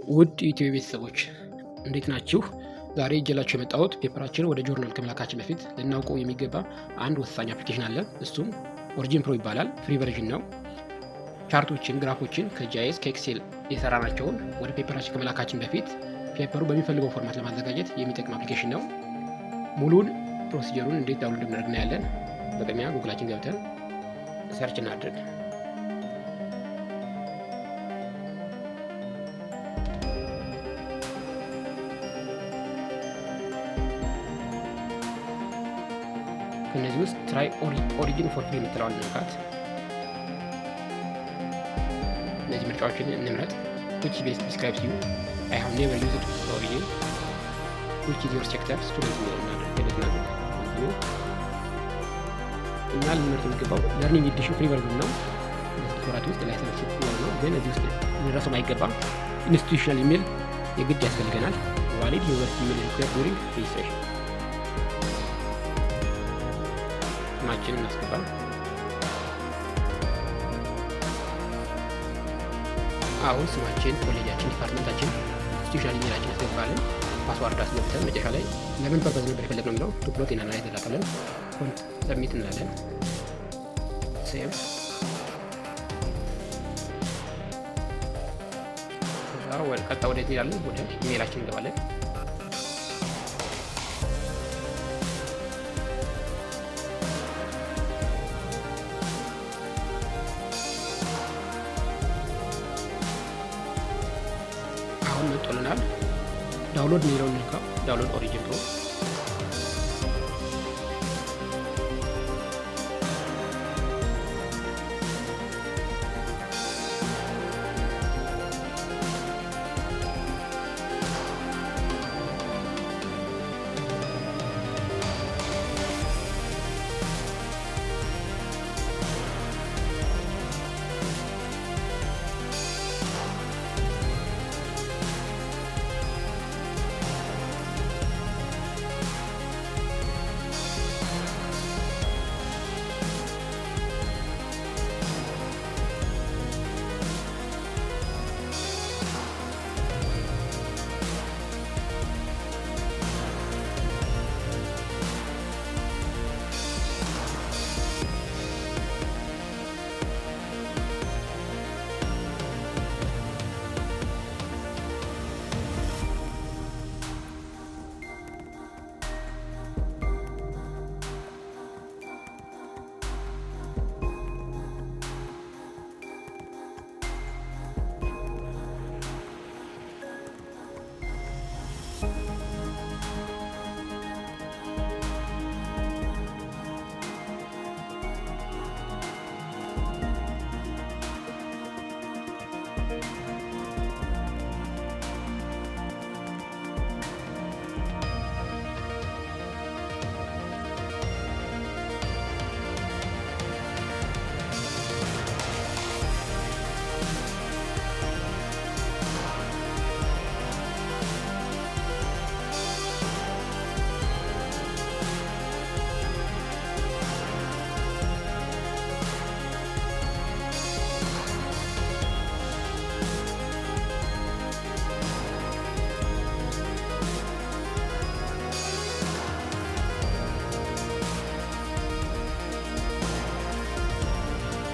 ውድ ኢትዮ ቤተሰቦች እንዴት ናችሁ? ዛሬ ይዤላችሁ የመጣሁት ፔፐራችንን ወደ ጆርናል ከመላካችን በፊት ልናውቀው የሚገባ አንድ ወሳኝ አፕሊኬሽን አለ። እሱም ኦሪጂን ፕሮ ይባላል። ፍሪ ቨርዥን ነው። ቻርቶችን፣ ግራፎችን ከጂአይኤስ ከኤክሴል የሰራናቸውን ወደ ፔፐራችን ከመላካችን በፊት ፔፐሩ በሚፈልገው ፎርማት ለማዘጋጀት የሚጠቅም አፕሊኬሽን ነው። ሙሉን ፕሮሲጀሩን እንዴት ዳውንሎድ እናደርግ እናያለን። በቅድሚያ ጉግላችን ገብተን ሰርች እናድርግ። ከነዚህ ውስጥ ትራይ ኦሪጂን ፎር ፍሪ የምትለዋን እንንካት። እነዚህ ምርጫዎችን እንምረጥ። which best describes you? I have never used origin. which is your sector? ስቱደንት ነው እና ልንመርጥ የሚገባው ለርኒንግ ኤዲሽን ፍሪ ቨርዥን ነው። ወራት ውስጥ ላይ ሰለክት ነው፣ ግን እዚህ ውስጥ ልንረሳው አይገባም። ኢንስቲትዩሽናል ኢሜል የግድ ያስፈልገናል። ቫሊድ ዩኒቨርሲቲ ኢሜል ሪኩዌር ዱሪንግ ሬጅስትሬሽን ስማችንን እናስገባ። አሁን ስማችን፣ ኮሌጃችን፣ ዲፓርትመንታችን፣ ኢንስቲትዩሽናል ኢሜላችን ያስገባለን። ፓስዋርድ አስገብተን መጨረሻ ላይ ለምን ፐርፐዝ ነበር የፈለግነው የሚለው ቱ ፕሎት እና ላይ ተላከለን። ኮንት ሰብሚት እንላለን። ሴቭ ቀጣ ወደ እንሄዳለን። ወደ ኢሜላችን እንገባለን። መጥቶልናል። ዳውንሎድ የሚለውን ንካው። ዳውንሎድ ኦሪጂን ፕሮ